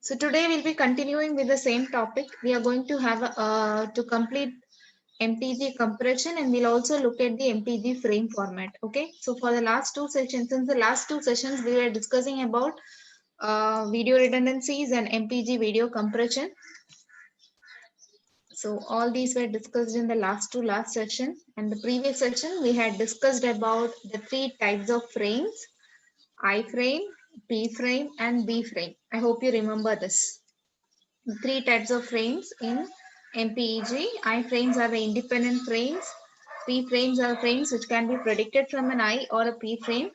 So today we'll be continuing with the same topic. We are going to have to complete MPG compression, and we'll also look at the MPG frame format. Okay. So for the last two sessions, since the last two sessions we were discussing about video redundancies and MPG video compression. So all these were discussed in the last session, and the previous session we had discussed about the three types of frames: I frame, P frame, and B frame. I hope you remember this. Three types of frames in MPEG. I frames are the independent frames. P frames are frames which can be predicted from an I or a P frame.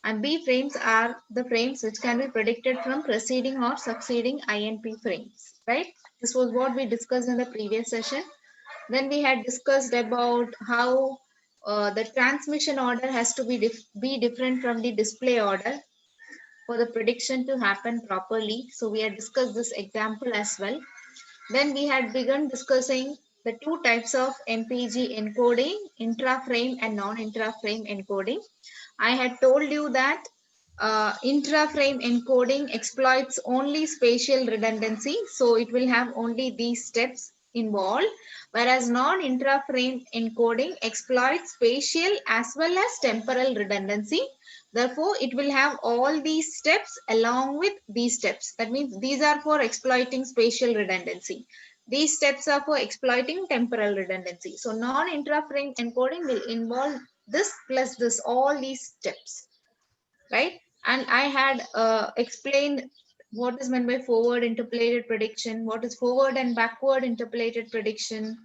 And B frames are the frames which can be predicted from preceding or succeeding I and P frames. Right? This was what we discussed in the previous session. Then we had discussed about how the transmission order has to be different from the display order for the prediction to happen properly. So we had discussed this example as well. Then we had begun discussing the two types of MPG encoding, intra-frame and non-intra-frame encoding. I had told you that intra-frame encoding exploits only spatial redundancy, so it will have only these steps involved, whereas non-intra-frame encoding exploits spatial as well as temporal redundancy. Therefore, it will have all these steps along with these steps. That means these are for exploiting spatial redundancy. These steps are for exploiting temporal redundancy. So non-intra-frame encoding will involve this plus this, all these steps, right? And I had explained what is meant by forward interpolated prediction, what is forward and backward interpolated prediction,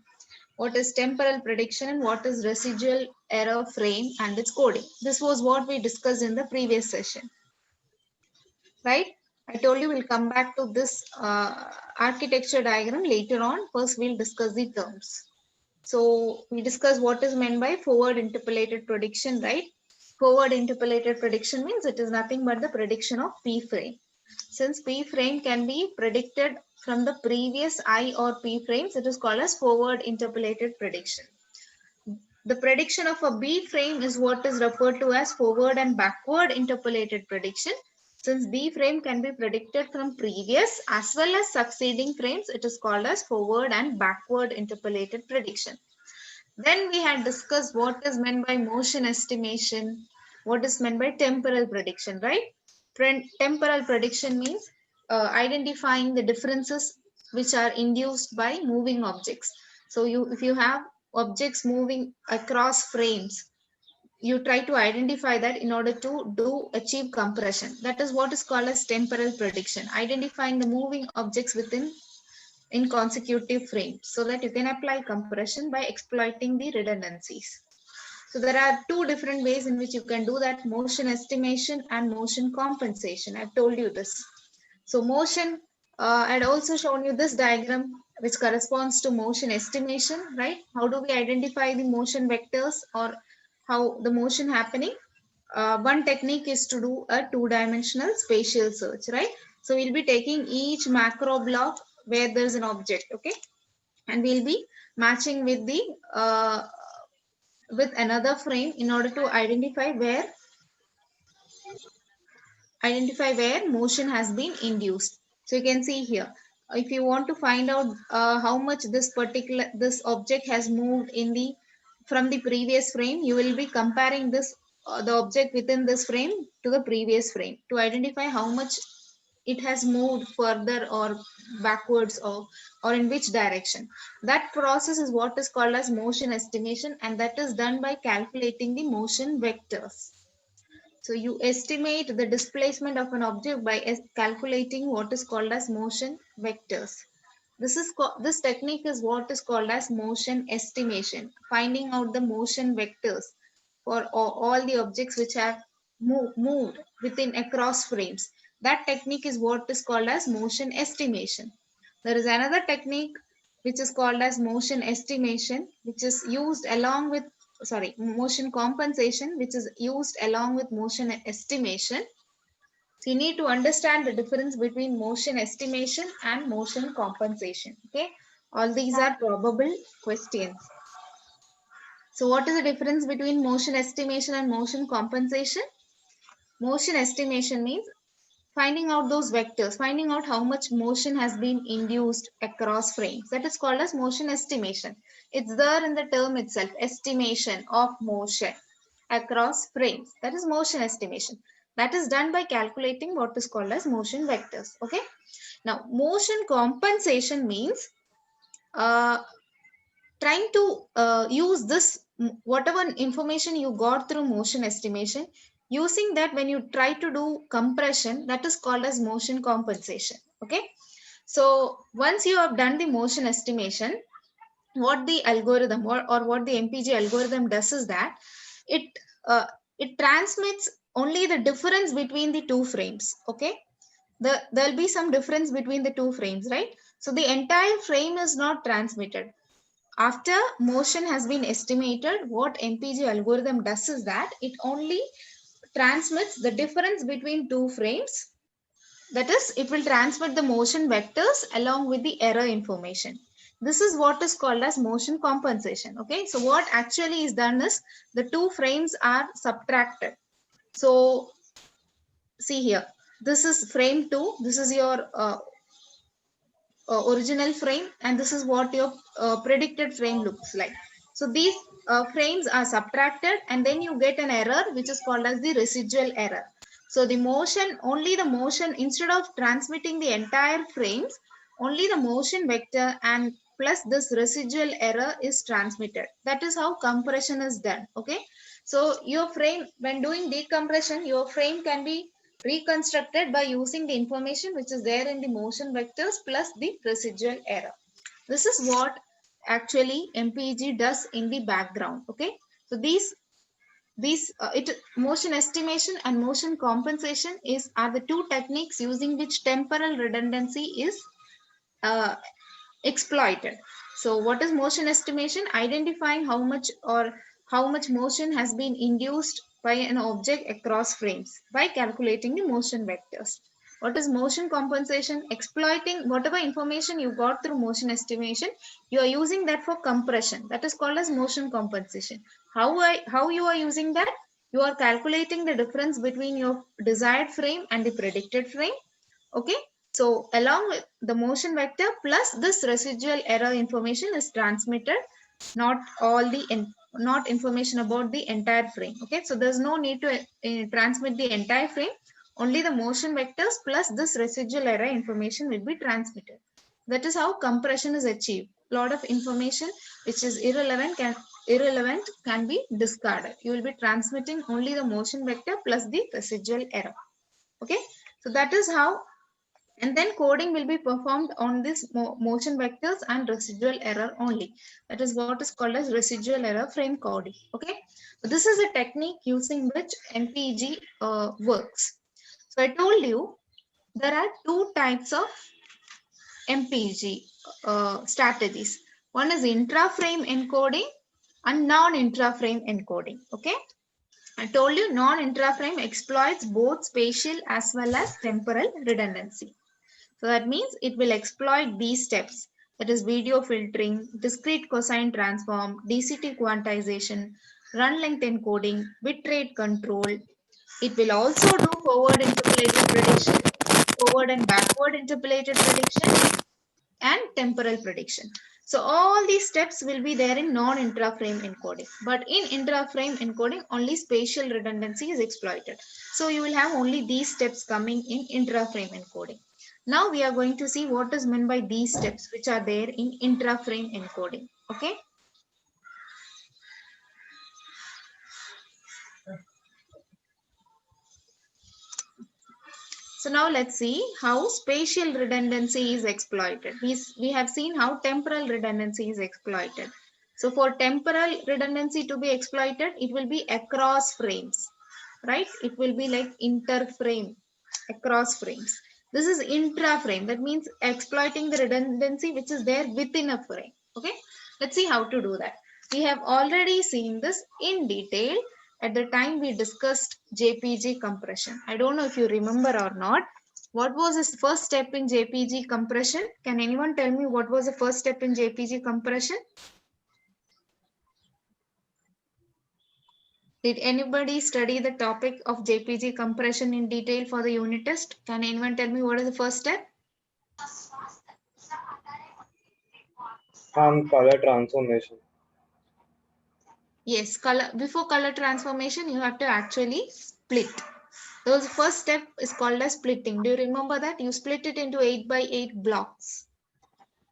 what is temporal prediction, and what is residual error frame and its coding. This was what we discussed in the previous session, right? I told you we'll come back to this architecture diagram later on. First, we'll discuss the terms. So we discussed what is meant by forward interpolated prediction, right? Forward interpolated prediction means it is nothing but the prediction of P frame. Since P frame can be predicted from the previous I or P frames, it is called as forward interpolated prediction. The prediction of a B frame is what is referred to as forward and backward interpolated prediction. Since B frame can be predicted from previous as well as succeeding frames, it is called as forward and backward interpolated prediction. Then we had discussed what is meant by motion estimation, what is meant by temporal prediction, right? Temporal prediction means identifying the differences which are induced by moving objects. So if you have objects moving across frames, you try to identify that in order to achieve compression. That is what is called as temporal prediction, identifying the moving objects in consecutive frames so that you can apply compression by exploiting the redundancies. So there are two different ways in which you can do that: motion estimation and motion compensation. I've told you this. So motion, I'd also shown you this diagram which corresponds to motion estimation, right? How do we identify the motion vectors or how the motion happening? One technique is to do a two-dimensional spatial search, right? So we'll be taking each macro block where there's an object, okay? And we'll be matching with the with another frame in order to identify where motion has been induced. So you can see here, if you want to find out how much this object has moved from the previous frame, you will be comparing the object within this frame to the previous frame to identify how much it has moved further or backwards, or in which direction. That process is what is called as motion estimation, and that is done by calculating the motion vectors. So you estimate the displacement of an object by calculating what is called as motion vectors. This technique is what is called as motion estimation, finding out the motion vectors for all the objects which have moved within across frames. That technique is what is called as motion estimation. There is another technique which is called as motion estimation, which is used along with motion compensation, which is used along with motion estimation. So you need to understand the difference between motion estimation and motion compensation. Okay, all these are probable questions. So what is the difference between motion estimation and motion compensation? Motion estimation means finding out those vectors, finding out how much motion has been induced across frames. That is called as motion estimation. It's there in the term itself, estimation of motion across frames. That is motion estimation. That is done by calculating what is called as motion vectors. Okay. Now, motion compensation means trying to use this, whatever information you got through motion estimation, using that when you try to do compression, that is called as motion compensation. Okay. So once you have done the motion estimation, what the algorithm or what the MPG algorithm does is that it it transmits only the difference between the two frames. Okay. There'll be some difference between the two frames, right? So the entire frame is not transmitted. After motion has been estimated, what MPG algorithm does is that it only transmits the difference between two frames. That is, it will transmit the motion vectors along with the error information. This is what is called as motion compensation. Okay, so what actually is done is the two frames are subtracted. So see here, this is frame 2, this is your original frame, and this is what your predicted frame looks like. So these frames are subtracted, and then you get an error which is called as the residual error. So the motion, only the motion, instead of transmitting the entire frames, only the motion vector and plus this residual error is transmitted. That is how compression is done. Okay. So your frame, when doing decompression, your frame can be reconstructed by using the information which is there in the motion vectors plus the residual error. This is what actually MPG does in the background. Okay. So these motion estimation and motion compensation are the two techniques using which temporal redundancy is exploited. So what is motion estimation? Identifying how much motion has been induced by an object across frames by calculating the motion vectors. What is motion compensation? Exploiting whatever information you got through motion estimation, you are using that for compression. That is called as motion compensation. How you are using that? You are calculating the difference between your desired frame and the predicted frame. Okay. So along with the motion vector plus this residual error information is transmitted, not information about the entire frame. Okay. So there's no need to transmit the entire frame. Only the motion vectors plus this residual error information will be transmitted. That is how compression is achieved. A lot of information which is irrelevant can be discarded. You will be transmitting only the motion vector plus the residual error. Okay. So that is how, and then coding will be performed on this motion vectors and residual error only. That is what is called as residual error frame coding. Okay. So this is a technique using which MPG works. So I told you there are two types of MPG strategies. One is intra-frame encoding and non-intra-frame encoding. Okay. I told you non-intra-frame exploits both spatial as well as temporal redundancy. So that means it will exploit these steps, that is video filtering, discrete cosine transform, DCT quantization, run length encoding, bitrate control. It will also do forward interpolated prediction, forward and backward interpolated prediction, and temporal prediction. So all these steps will be there in non-intra-frame encoding. But in intra-frame encoding, only spatial redundancy is exploited. So you will have only these steps coming in intra-frame encoding. Now we are going to see what is meant by these steps which are there in intra-frame encoding. Okay. So now let's see how spatial redundancy is exploited. We have seen how temporal redundancy is exploited. So for temporal redundancy to be exploited, it will be across frames, right? It will be like interframe, across frames. This is intra-frame. That means exploiting the redundancy which is there within a frame. Okay. Let's see how to do that. We have already seen this in detail at the time we discussed JPG compression. I don't know if you remember or not. What was the first step in JPG compression? Can anyone tell me what was the first step in JPG compression? Did anybody study the topic of JPG compression in detail for the unit test? Can anyone tell me what is the first step? Color transformation. Yes, before color transformation, you have to actually split. The first step is called as splitting. Do you remember that? You split it into 8 by 8 blocks.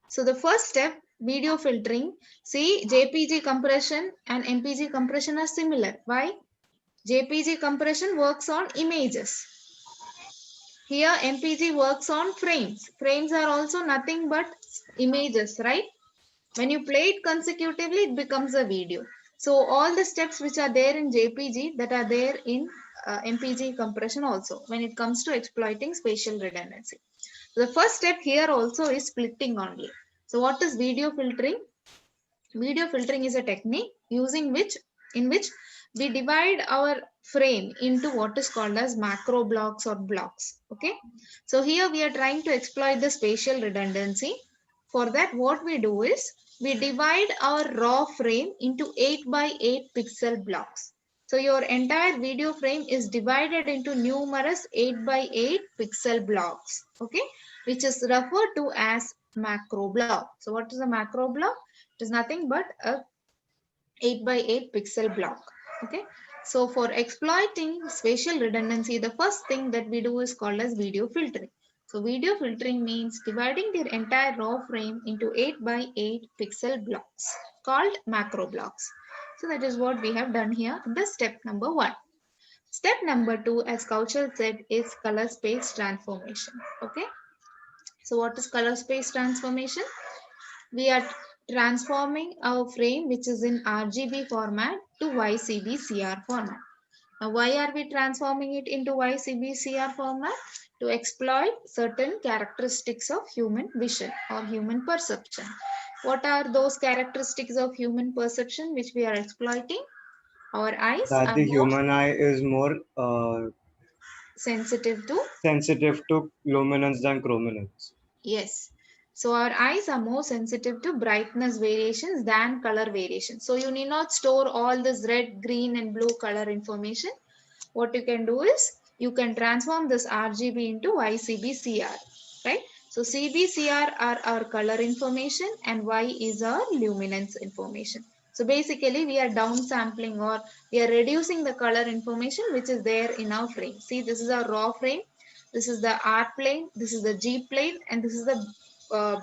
So the first step, video filtering. See, JPG compression and MPG compression are similar. Why? JPG compression works on images. Here MPG works on frames. Frames are also nothing but images, right? When you play it consecutively, it becomes a video. So all the steps which are there in JPG that are there in MPG compression also when it comes to exploiting spatial redundancy. The first step here also is splitting only. So what is video filtering? Video filtering is a technique using in which we divide our frame into what is called as macro blocks or blocks. Okay. So here we are trying to exploit the spatial redundancy. For that, what we do is we divide our raw frame into 8 by 8 pixel blocks. So your entire video frame is divided into numerous 8 by 8 pixel blocks, okay, which is referred to as macro block. So what is a macro block? It is nothing but a 8 by 8 pixel block. Okay. So for exploiting spatial redundancy, the first thing that we do is called as video filtering. So video filtering means dividing the entire raw frame into 8 by 8 pixel blocks called macro blocks. So that is what we have done here in the step number 1. Step number 2, as Kaushal said, is color space transformation. Okay. So what is color space transformation? We are transforming our frame which is in RGB format to YCBCR format. Now, why are we transforming it into YCBCR format? To exploit certain characteristics of human vision or human perception. What are those characteristics of human perception which we are exploiting? Our eyes That are the more human eye is more sensitive to, sensitive to luminance than chrominance. yes. So our eyes are more sensitive to brightness variations than color variations. So you need not store all this red, green and blue color information. What you can do is you can transform this RGB into YCBCR, right? So CBCR are our color information and Y is our luminance information. So basically we are downsampling or we are reducing the color information which is there in our frame. See, this is our raw frame. This is the R plane, this is the G plane, and this is the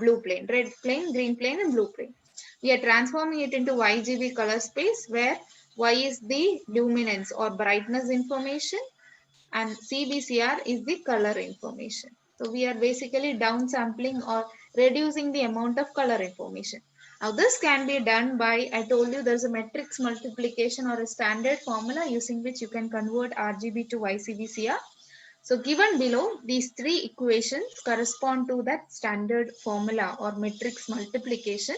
blue plane, red plane, green plane, and blue plane. We are transforming it into YGB color space where Y is the luminance or brightness information and CBCR is the color information. So we are basically downsampling or reducing the amount of color information. Now this can be done by, I told you there's a matrix multiplication or a standard formula using which you can convert RGB to YCBCR. So given below, these three equations correspond to that standard formula or matrix multiplication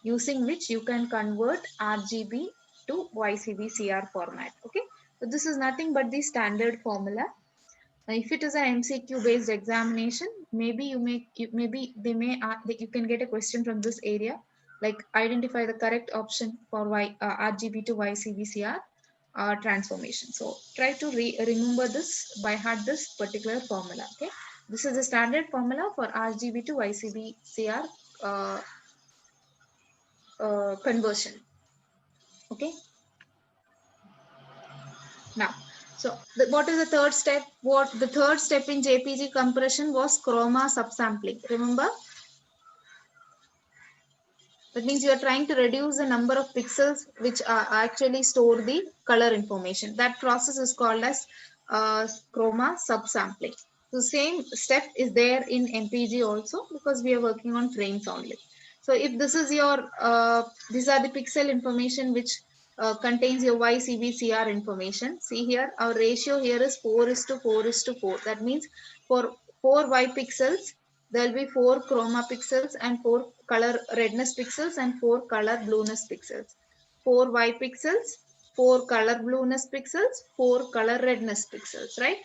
using which you can convert RGB to YCBCR format. Okay, so this is nothing but the standard formula. Now, if it is an MCQ based examination, maybe you can get a question from this area, like identify the correct option for RGB to YCBCR transformation. So try to remember this by heart, this particular formula. Okay, this is the standard formula for RGB to YCBCR conversion. Okay. Now, so what is the third step? What the third step in JPG compression was chroma subsampling. Remember? That means you are trying to reduce the number of pixels which are actually store the color information. That process is called as chroma subsampling. So same step is there in MPG also because we are working on frames only. So if this is your, these are the pixel information which contains your YCBCR information. See here, our ratio here is 4:4:4. That means for 4 Y pixels, there will be 4 chroma pixels and 4 color redness pixels and 4 color blueness pixels. 4 Y pixels, 4 color blueness pixels, 4 color redness pixels, right?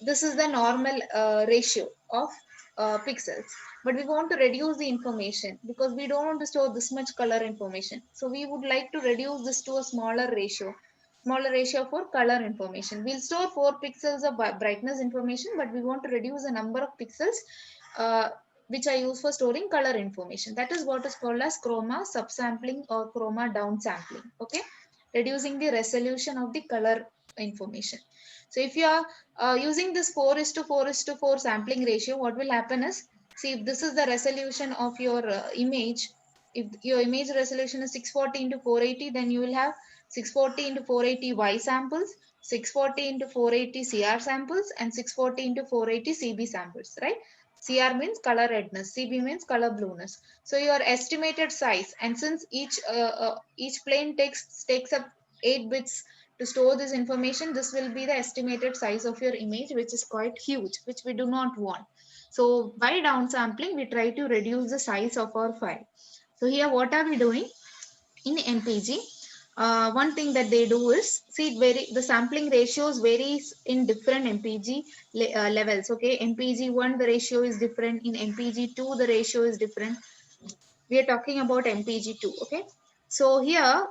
This is the normal ratio of pixels. But we want to reduce the information because we don't want to store this much color information. So we would like to reduce this to a smaller ratio. smaller ratio for color information. We'll store 4 pixels of brightness information, but we want to reduce the number of pixels which are used for storing color information. That is what is called as chroma subsampling or chroma downsampling. Okay, reducing the resolution of the color information. So if you are using this 4:4:4 sampling ratio, what will happen is, see, if this is the resolution of your image, if your image resolution is 640 into 480, then you will have 640 into 480 Y samples, 640 into 480 CR samples, and 640 into 480 CB samples, right? CR means color redness, CB means color blueness. So your estimated size, and since each plane takes up 8 bits to store this information, this will be the estimated size of your image, which is quite huge, which we do not want. So by downsampling, we try to reduce the size of our file. So here, what are we doing in MPG? One thing that they do is, see, the sampling ratios varies in different MPG levels. Okay, MPG 1 the ratio is different, in MPG 2 the ratio is different. We are talking about MPG 2. Okay, so here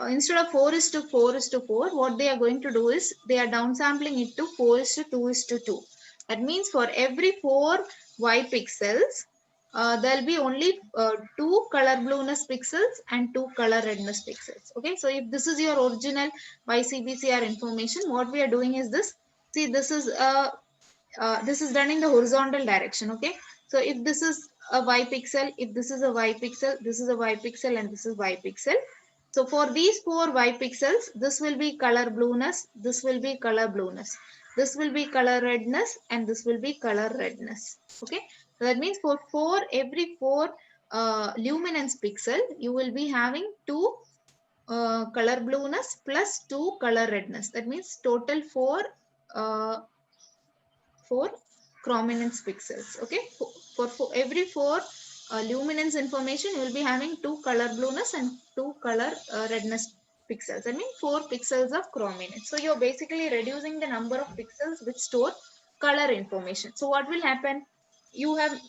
instead of 4:4:4, what they are going to do is they are downsampling it to 4:2:2. That means for every 4 Y pixels, there'll be only 2 color blueness pixels and 2 color redness pixels. Okay, so if this is your original YCBCR information, what we are doing is this. See, this is done in the horizontal direction. Okay, so if this is a Y pixel, if this is a Y pixel, this is a Y pixel, and this is Y pixel. So for these 4 Y pixels, this will be color blueness, this will be color blueness, this will be color redness, and this will be color redness. Okay, so that means for every 4 luminance pixel, you will be having 2 color blueness plus 2 color redness. That means total 4 for chrominance pixels. Okay, for every 4 luminance information, you will be having 2 color blueness and 2 color redness pixels. I mean 4 pixels of chrominance. So you're basically reducing the number of pixels which store color information. So what will happen? You have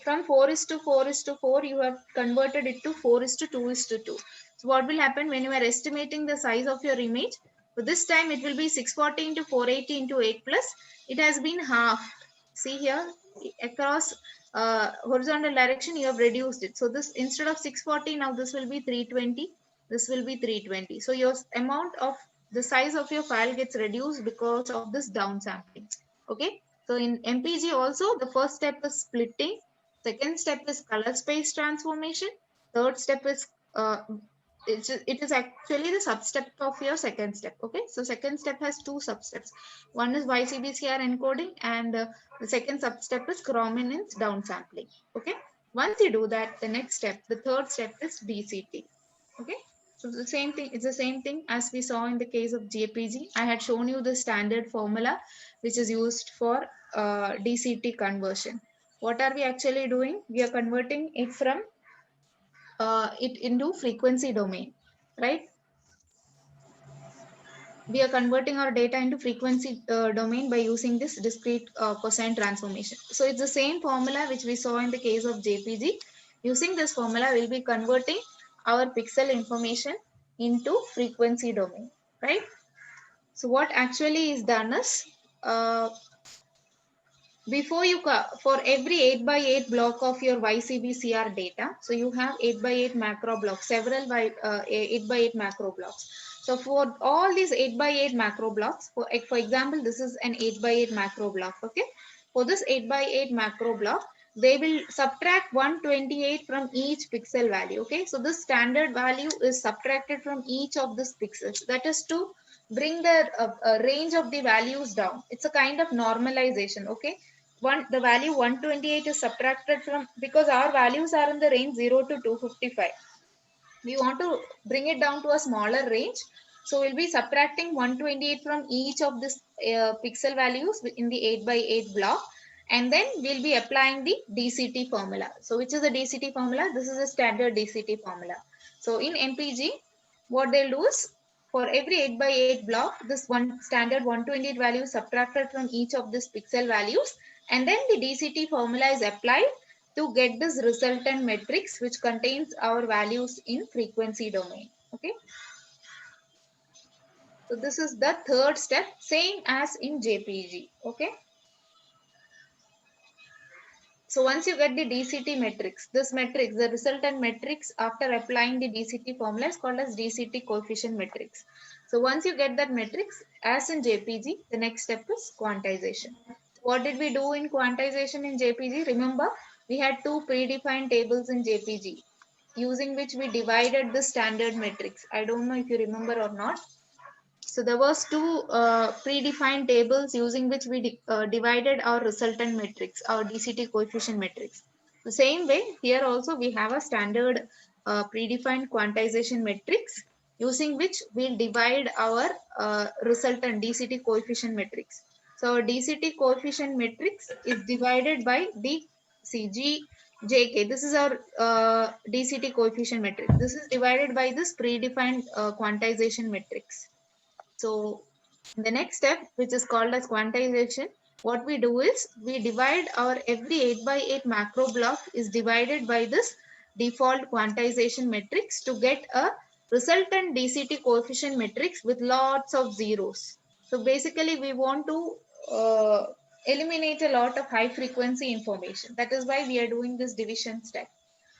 from 4:4:4, you have converted it to 4:2:2. So what will happen when you are estimating the size of your image? So this time it will be 640 into 480 into 8 plus. It has been half. See here, across horizontal direction, you have reduced it. So this, instead of 640, now this will be 320. This will be 320. So your amount of the size of your file gets reduced because of this downsampling. Okay. So in MPG also, the first step is splitting. Second step is color space transformation. Third step is it is actually the substep of your second step. Okay, so second step has 2 substeps. One is YCBCR encoding, and the second substep is chrominance downsampling. Okay, once you do that, the next step, the third step is DCT. Okay, so the same thing, it's the same thing as we saw in the case of JPG. I had shown you the standard formula which is used for DCT conversion. What are we actually doing? We are converting it from it into frequency domain, right? We are converting our data into frequency domain by using this discrete cosine transformation. So it's the same formula which we saw in the case of JPG. Using this formula, we'll be converting our pixel information into frequency domain, right? So what actually is done is, before you, for every 8 by 8 block of your YCBCR data, so you have 8 by 8 macro blocks, several 8 by 8 macro blocks. So for all these 8 by 8 macro blocks, for example, this is an 8 by 8 macro block. Okay, for this 8 by 8 macro block, they will subtract 128 from each pixel value. Okay, so this standard value is subtracted from each of these pixels. That is to bring the range of the values down. It's a kind of normalization. Okay, the value 128 is subtracted from, because our values are in the range 0 to 255. We want to bring it down to a smaller range. So we'll be subtracting 128 from each of this pixel values in the 8 by 8 block. And then we'll be applying the DCT formula. So which is the DCT formula? This is a standard DCT formula. So in MPG, what they'll do is, for every 8 by 8 block, this one standard 128 value is subtracted from each of these pixel values. And then the DCT formula is applied to get this resultant matrix which contains our values in frequency domain. Okay. So this is the third step, same as in JPG. Okay. So once you get the DCT matrix, this matrix, the resultant matrix after applying the DCT formula is called as DCT coefficient matrix. So once you get that matrix, as in JPG, the next step is quantization. What did we do in quantization in JPG? Remember, we had two predefined tables in JPG using which we divided the standard matrix. I don't know if you remember or not. So there was two predefined tables using which we divided our resultant matrix, our DCT coefficient matrix. The same way here also we have a standard predefined quantization matrix using which we'll divide our resultant DCT coefficient matrix. So our DCT coefficient matrix is divided by the JK. This is our DCT coefficient matrix. This is divided by this predefined quantization matrix. So the next step, which is called as quantization, what we do is we divide our every 8 by 8 macro block is divided by this default quantization matrix to get a resultant DCT coefficient matrix with lots of zeros. So basically we want to eliminate a lot of high frequency information. That is why we are doing this division step.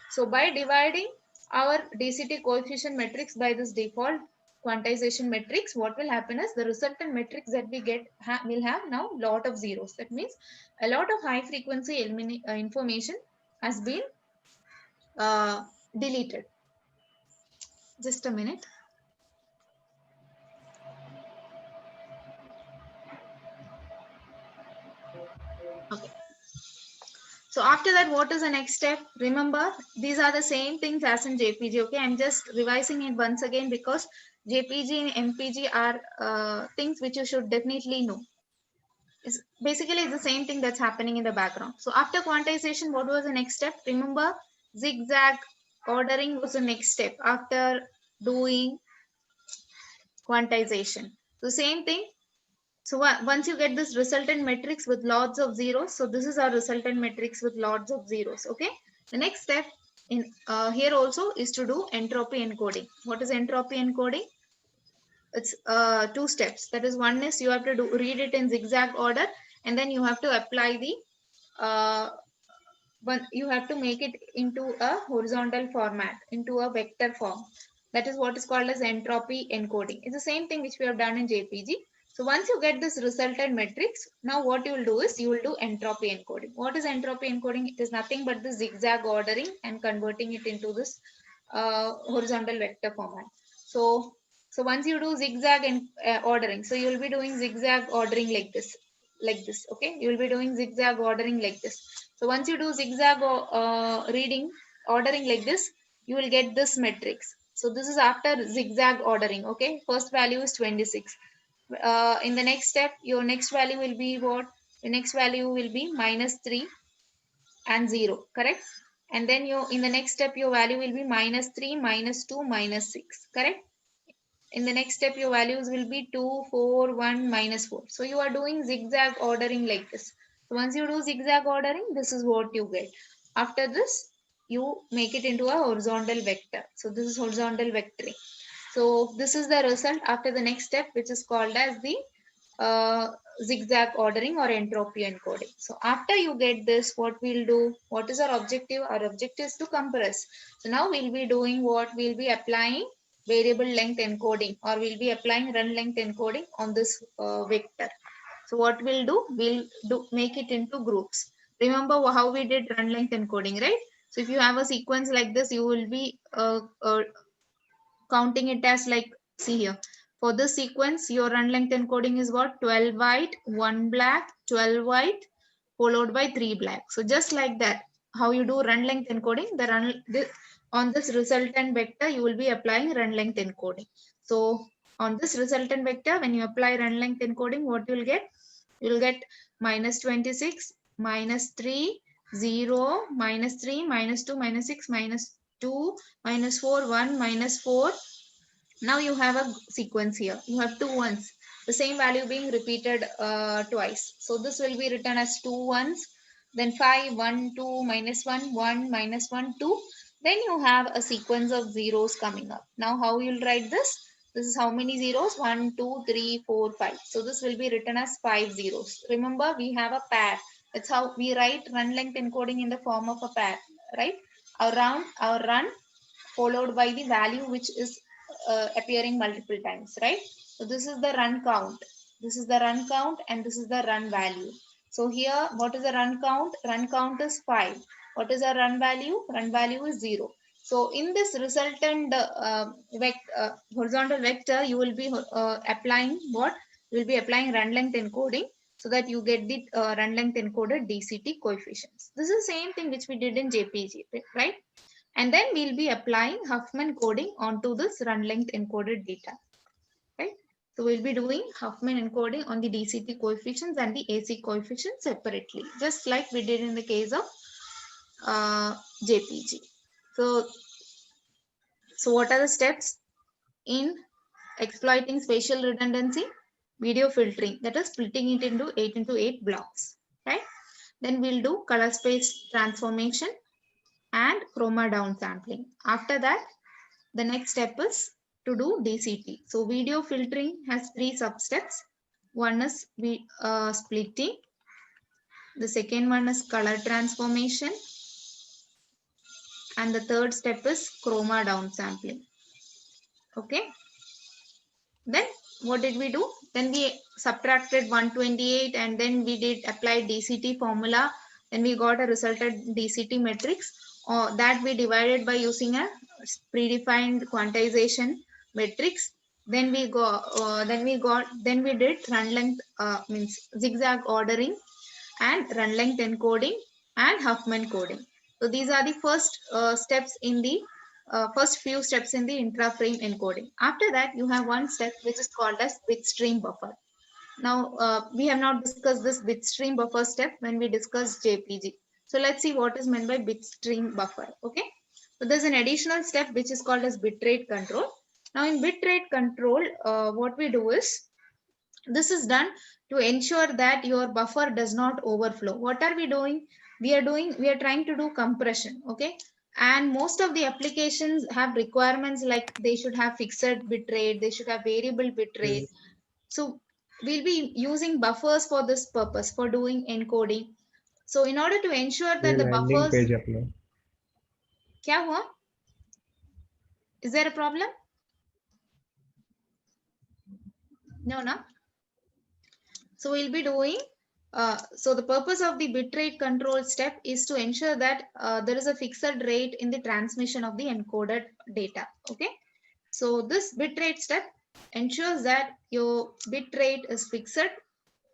So by dividing our DCT coefficient matrix by this default quantization matrix, what will happen is the resultant matrix that we get will have now lot of zeros. That means a lot of high frequency information has been deleted. Just a minute. Okay. So after that, what is the next step? Remember, these are the same things as in JPG. Okay, I'm just revising it once again because JPG and MPG are things which you should definitely know. It's basically the same thing that's happening in the background. So after quantization, what was the next step? Remember, zigzag ordering was the next step after doing quantization. So same thing. So once you get this resultant matrix with lots of zeros, so this is our resultant matrix with lots of zeros. Okay. The next step in here also is to do entropy encoding. What is entropy encoding? It's two steps. That is, one is you have to read it in zigzag order, and then you have to apply the you have to make it into a horizontal format, into a vector form. That is what is called as entropy encoding. It's the same thing which we have done in JPG. So once you get this resultant matrix, now what you will do is you will do entropy encoding. What is entropy encoding? It is nothing but the zigzag ordering and converting it into this horizontal vector format. So once you do zigzag and ordering, so you will be doing zigzag ordering like this, okay? You will be doing zigzag ordering like this. So once you do zigzag reading ordering like this, you will get this matrix. So this is after zigzag ordering, okay? First value is 26. In the next step, your next value will be what? The next value will be -3 and 0, correct? And then in the next step, your value will be -3, -2, -6, correct? In the next step, your values will be 2, 4, 1, -4. So you are doing zigzag ordering like this. So once you do zigzag ordering, this is what you get. After this, you make it into a horizontal vector. So this is horizontal vectoring. So this is the result after the next step, which is called as the zigzag ordering or entropy encoding. So after you get this, what we'll do, what is our objective? Our objective is to compress. So now we'll be doing what? We'll be applying variable length encoding, or we'll be applying run length encoding on this vector. So what we'll do, make it into groups. Remember how we did run length encoding, right? So if you have a sequence like this, you will be counting it as like, see here, for this sequence, your run length encoding is what? 12 white, 1 black, 12 white, followed by 3 black. So just like that, how you do run length encoding, on this resultant vector, you will be applying run length encoding. So on this resultant vector, when you apply run length encoding, what you will get? You will get -26, -3, 0, -3, -2, -6, -2, -4, 1, -4. Now you have a sequence here. You have 2 ones. The same value being repeated twice. So this will be written as 2 ones. Then 5, 1, 2, -1, 1, -1, 2. Then you have a sequence of zeros coming up. Now how you'll write this? This is how many zeros? 1, 2, 3, 4, 5. So this will be written as 5 zeros. Remember, we have a pair. That's how we write run length encoding in the form of a pair, right? Our run followed by the value which is appearing multiple times, right? So this is the run count. This is the run count and this is the run value. So here, what is the run count? Run count is 5. What is the run value? Run value is 0. So in this resultant horizontal vector, you will be applying what? You will be applying run length encoding so that you get the run length encoded DCT coefficients. This is the same thing which we did in JPG, right? And then we'll be applying Huffman coding onto this run length encoded data, right? So we'll be doing Huffman encoding on the DCT coefficients and the AC coefficients separately, just like we did in the case of JPG. So what are the steps in exploiting spatial redundancy? Video filtering, that is splitting it into 8 into 8 blocks, right? Then we'll do color space transformation and chroma down sampling. After that, the next step is to do DCT. So video filtering has 3 sub-steps. One is splitting. The second one is color transformation. And the third step is chroma down sampling. Okay. Then what did we do? Then we subtracted 128 and then we did apply DCT formula. Then we got a resulted DCT matrix that we divided by using a predefined quantization matrix. Then we did run length means zigzag ordering and run length encoding and Huffman coding. So these are the first steps in the first few steps in the intra-frame encoding. After that, you have one step which is called as bitstream buffer. Now, we have not discussed this bitstream buffer step when we discussed JPG. So let's see what is meant by bitstream buffer. Okay. So there's an additional step which is called as bitrate control. Now in bitrate control, what we do is, this is done to ensure that your buffer does not overflow. What are we doing? We are trying to do compression. Okay. And most of the applications have requirements like they should have fixed bitrate, they should have variable bitrate. So we'll be using buffers for this purpose, for doing encoding. So in order to ensure that the buffers... Kya hua? Is there a problem? No, no. So we'll be doing, so the purpose of the bitrate control step is to ensure that there is a fixed rate in the transmission of the encoded data. Okay. So this bitrate step ensures that your bitrate is fixed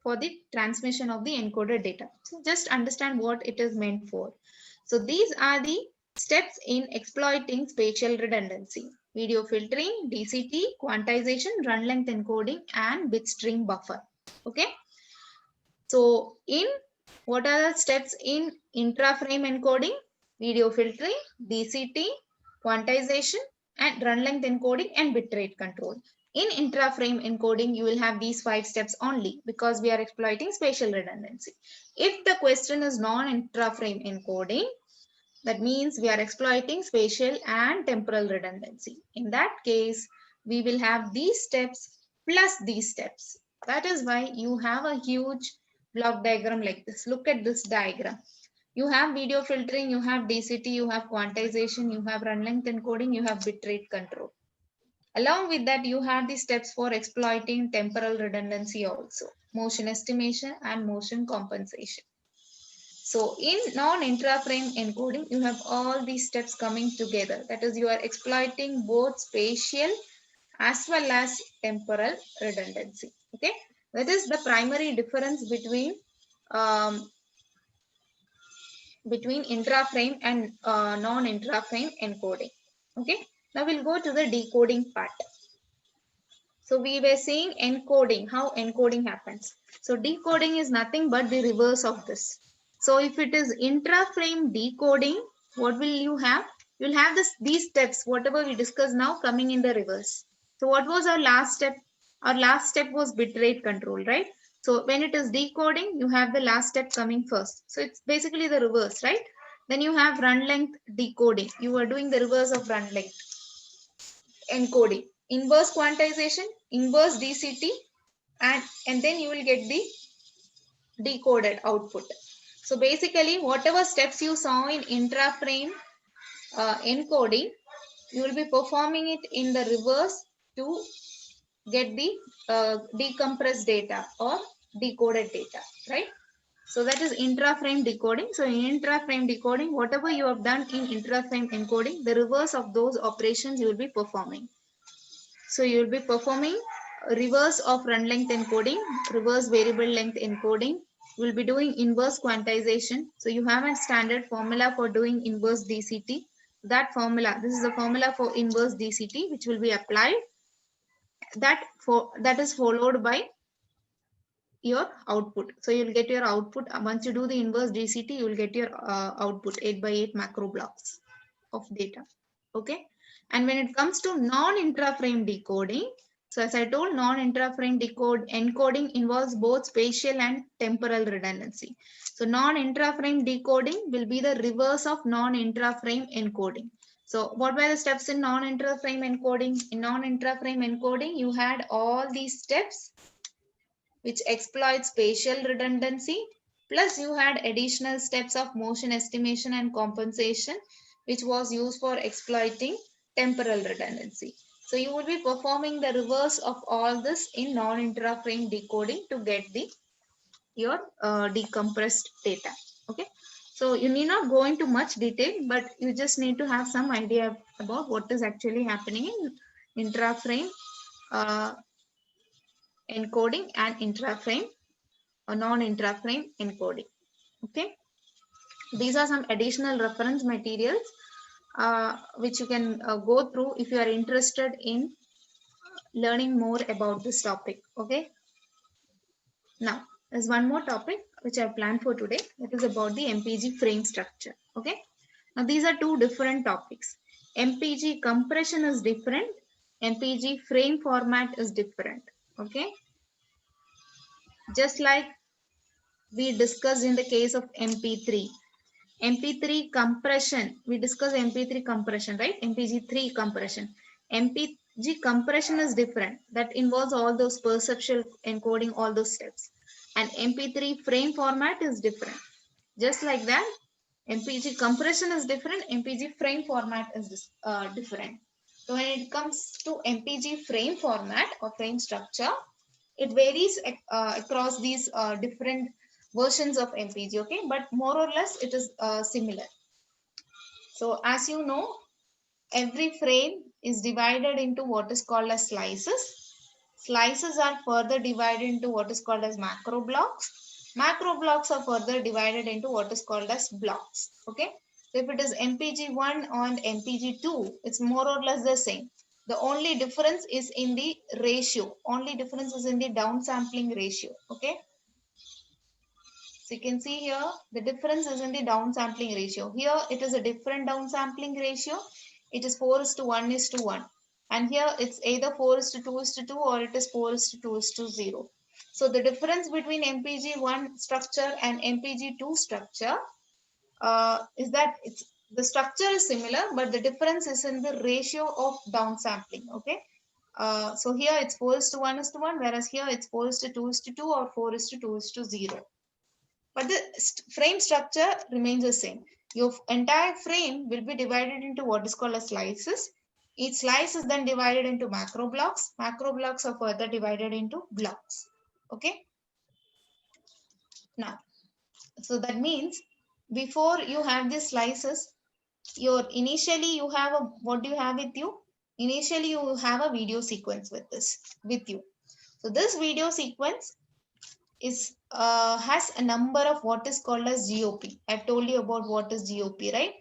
for the transmission of the encoded data. So just understand what it is meant for. So these are the steps in exploiting spatial redundancy: video filtering, DCT, quantization, run length encoding, and bitstream buffer. Okay. So what are the steps in intra-frame encoding? Video filtering, DCT, quantization, and run length encoding and bitrate control. In intra-frame encoding, you will have these 5 steps only because we are exploiting spatial redundancy. If the question is non-intra-frame encoding, that means we are exploiting spatial and temporal redundancy. In that case, we will have these steps plus these steps. That is why you have a huge block diagram like this. Look at this diagram. You have video filtering, you have DCT, you have quantization, you have run length encoding, you have bitrate control. Along with that, you have the steps for exploiting temporal redundancy also, motion estimation and motion compensation. So in non-intra-frame encoding, you have all these steps coming together. That is, you are exploiting both spatial as well as temporal redundancy. Okay, that is the primary difference between intra-frame and non-intra-frame encoding. Okay, now we'll go to the decoding part. So we were saying encoding, how encoding happens. So decoding is nothing but the reverse of this. So if it is intra-frame decoding, what will you have? You'll have these steps, whatever we discussed now, coming in the reverse. So what was our last step? Our last step was bitrate control, right? So when it is decoding, you have the last step coming first. So it's basically the reverse, right? Then you have run length decoding. You are doing the reverse of run length encoding. inverse quantization, inverse DCT, and then you will get the decoded output. So basically, whatever steps you saw in intra-frame encoding, you will be performing it in the reverse to get the decompressed data or decoded data, right? So that is intra-frame decoding. So in intra-frame decoding, whatever you have done in intra-frame encoding, the reverse of those operations you will be performing. So you will be performing reverse of run length encoding, reverse variable length encoding. You will be doing inverse quantization. So you have a standard formula for doing inverse DCT. That formula, this is the formula for inverse DCT, which will be applied. That is followed by your output. So you'll get your output. Once you do the inverse DCT, you will get your output 8 by 8 macro blocks of data. Okay. And when it comes to non-intra-frame decoding, so as I told, non-intra-frame encoding involves both spatial and temporal redundancy. So non-intra-frame decoding will be the reverse of non-intra-frame encoding. So what were the steps in non-intra-frame encoding? In non-intra-frame encoding, you had all these steps which exploit spatial redundancy, plus you had additional steps of motion estimation and compensation, which was used for exploiting temporal redundancy. So you will be performing the reverse of all this in non-intra-frame decoding to get your decompressed data. Okay. So you need not go into much detail, but you just need to have some idea about what is actually happening in intra-frame encoding and intra-frame or non-intra-frame encoding. Okay, these are some additional reference materials which you can go through if you are interested in learning more about this topic. Okay, now there's one more topic which I planned for today. That is about the MPG frame structure. Okay, now these are two different topics. MPG compression is different, MPG frame format is different. Okay, just like we discussed in the case of MP3. MP3 compression, we discussed MP3 compression, right? MPG3 compression. MPG compression is different. That involves all those perceptual encoding, all those steps. And MP3 frame format is different. Just like that, MPG compression is different, MPG frame format is different. So when it comes to MPG frame format or frame structure, it varies across these different versions of MPG, okay? But more or less it is similar. So as you know, every frame is divided into what is called as slices. Slices are further divided into what is called as macro blocks. Macro blocks are further divided into what is called as blocks, okay? So if it is MPG1 and MPG2, it's more or less the same. The only difference is in the ratio. Only difference is in the downsampling ratio, okay? So you can see here, the difference is in the downsampling ratio. Here it is a different downsampling ratio. It is 4:1:1. And here it's either 4:2:2 or it is 4:2:0. So the difference between MPG1 structure and MPG2 structure is that the structure is similar, but the difference is in the ratio of downsampling. Okay. So here it's 4:1:1, whereas here it's 4:2:2 or 4:2:0. But the frame structure remains the same. Your entire frame will be divided into what is called as slices. Each slice is then divided into macro blocks. Macro blocks are further divided into blocks. Okay. Now, so that means before you have these slices, initially you have what do you have with you? Initially you have a video sequence with you. So this video sequence has a number of what is called as GOP. I've told you about what is GOP, right?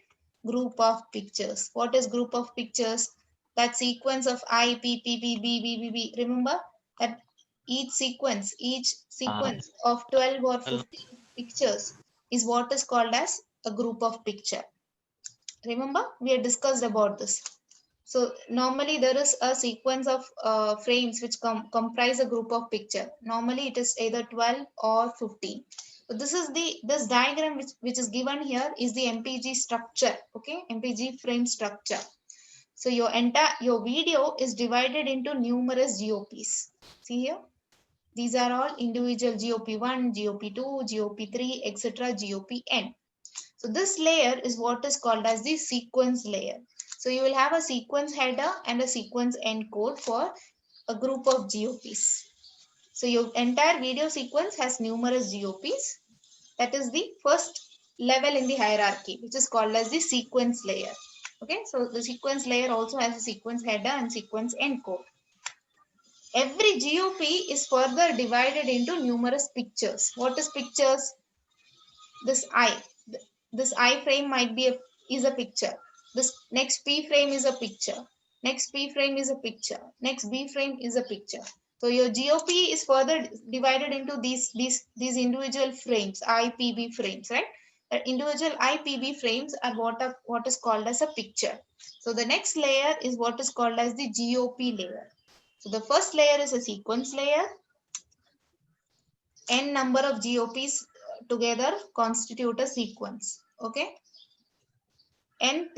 Group of pictures. What is group of pictures? That sequence of I, P, P, P, B, B, B, B. Remember that each sequence of 12 or 15 pictures is what is called as a group of picture. Remember, we had discussed about this. So normally there is a sequence of frames which comprise a group of picture. Normally it is either 12 or 15. So this diagram which is given here is the MPG structure. Okay, MPG frame structure. So your video is divided into numerous GOPs. See here, these are all individual GOP1, GOP2, GOP3, etc. GOPN. So this layer is what is called as the sequence layer. So you will have a sequence header and a sequence encode for a group of GOPs. So your entire video sequence has numerous GOPs. That is the first level in the hierarchy, which is called as the sequence layer. Okay, so the sequence layer also has a sequence header and sequence encode. Every GOP is further divided into numerous pictures. What is pictures? This I frame might be is a picture. This next P frame is a picture. Next P frame is a picture. Next B frame is a picture. So your GOP is further divided into these individual frames, IPB frames, right? Individual IPB frames are what is called as a picture. So the next layer is what is called as the GOP layer. So the first layer is a sequence layer. N number of GOPs together constitute a sequence. Okay. N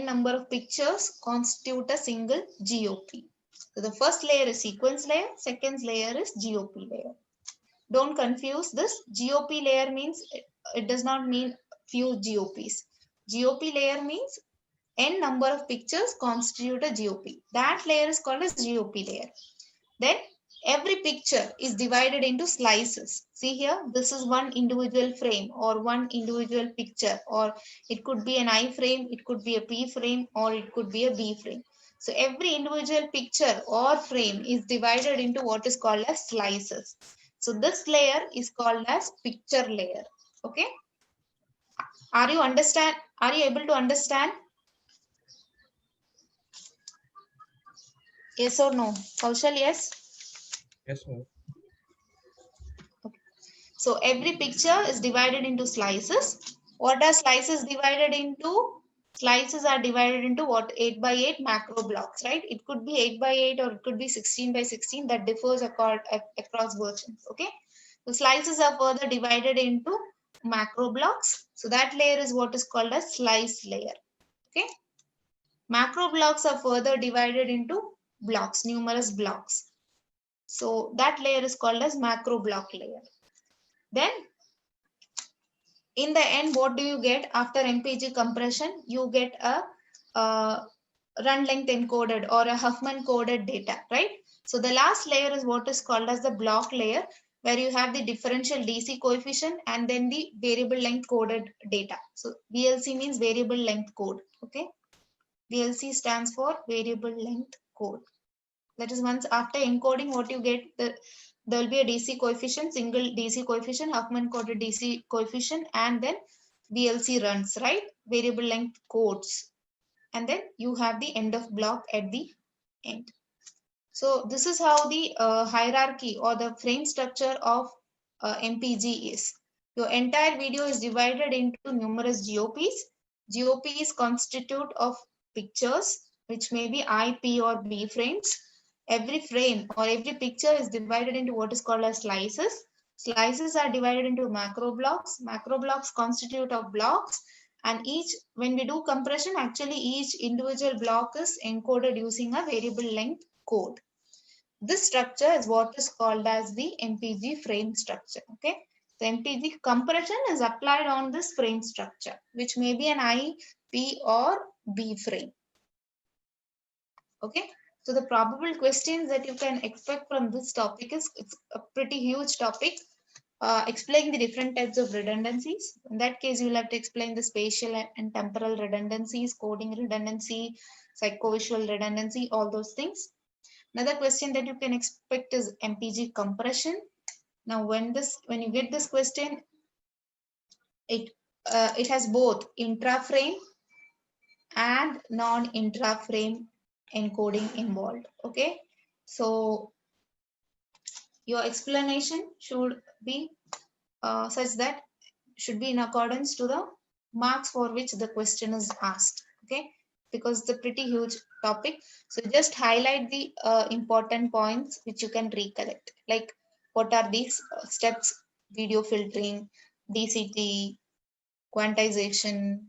number of pictures constitute a single GOP. So the first layer is sequence layer, second layer is GOP layer. Don't confuse this. GOP layer means it does not mean few GOPs. GOP layer means N number of pictures constitute a GOP. That layer is called as GOP layer. Then every picture is divided into slices. See here, this is one individual frame or one individual picture, or it could be an I frame, it could be a P frame, or it could be a B frame. So every individual picture or frame is divided into what is called as slices. So this layer is called as picture layer. Okay. Are you able to understand? Yes or no? Kaushal, yes? Yes, ma'am. So every picture is divided into slices. What are slices divided into? Slices are divided into what? 8 by 8 macro blocks, right? It could be 8 by 8 or it could be 16 by 16. That differs across versions. Okay. So slices are further divided into macro blocks. So that layer is what is called a slice layer. Okay. Macro blocks are further divided into blocks, numerous blocks. So that layer is called as macro block layer. Then in the end, what do you get after MPG compression? You get a run length encoded or a Huffman coded data, right? So the last layer is what is called as the block layer, where you have the differential DC coefficient and then the variable length coded data. So VLC means variable length code. Okay. VLC stands for variable length code. That is, once after encoding, what you get, there will be a DC coefficient, single DC coefficient, Huffman coded DC coefficient, and then VLC runs, right? Variable length codes. And then you have the end of block at the end. So this is how the hierarchy or the frame structure of MPG is. Your entire video is divided into numerous GOPs. GOPs constitute of pictures, which may be I, P, or B frames. Every frame or every picture is divided into what is called as slices. Slices are divided into macro blocks. Macro blocks constitute of blocks, and when we do compression, actually each individual block is encoded using a variable length code. This structure is what is called as the MPG frame structure. Okay. The MPG compression is applied on this frame structure, which may be an I, P, or B frame. Okay. So the probable questions that you can expect from this topic is, it's a pretty huge topic. Explain the different types of redundancies. In that case, you'll have to explain the spatial and temporal redundancies, coding redundancy, psychovisual redundancy, all those things. Another question that you can expect is MPG compression. Now, when you get this question, it has both intra-frame and non-intra-frame encoding involved. Okay, so your explanation should be such that should be in accordance to the marks for which the question is asked. Okay, because it's a pretty huge topic. So just highlight the important points which you can recollect. Like, what are these steps? Video filtering, DCT, quantization,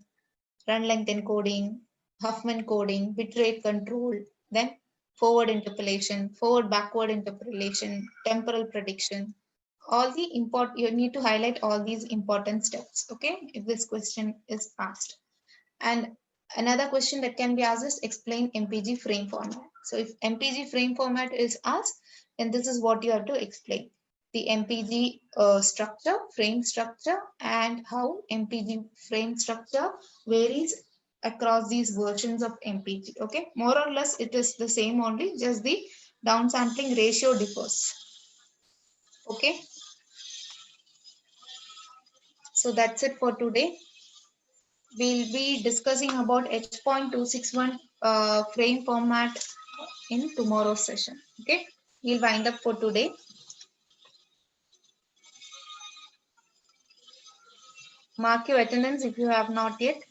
run length encoding, Huffman coding, bitrate control, then forward interpolation, forward backward interpolation, temporal prediction. All the you need to highlight all these important steps, okay, if this question is asked. And another question that can be asked is explain MPG frame format. So if MPG frame format is asked, then this is what you have to explain. The MPG structure, frame structure, and how MPG frame structure varies across these versions of MPG. Okay, more or less it is the same only, just the downsampling ratio differs. Okay, so that's it for today. We'll be discussing about H.261 frame format in tomorrow's session. Okay, we'll wind up for today. Mark your attendance if you have not yet.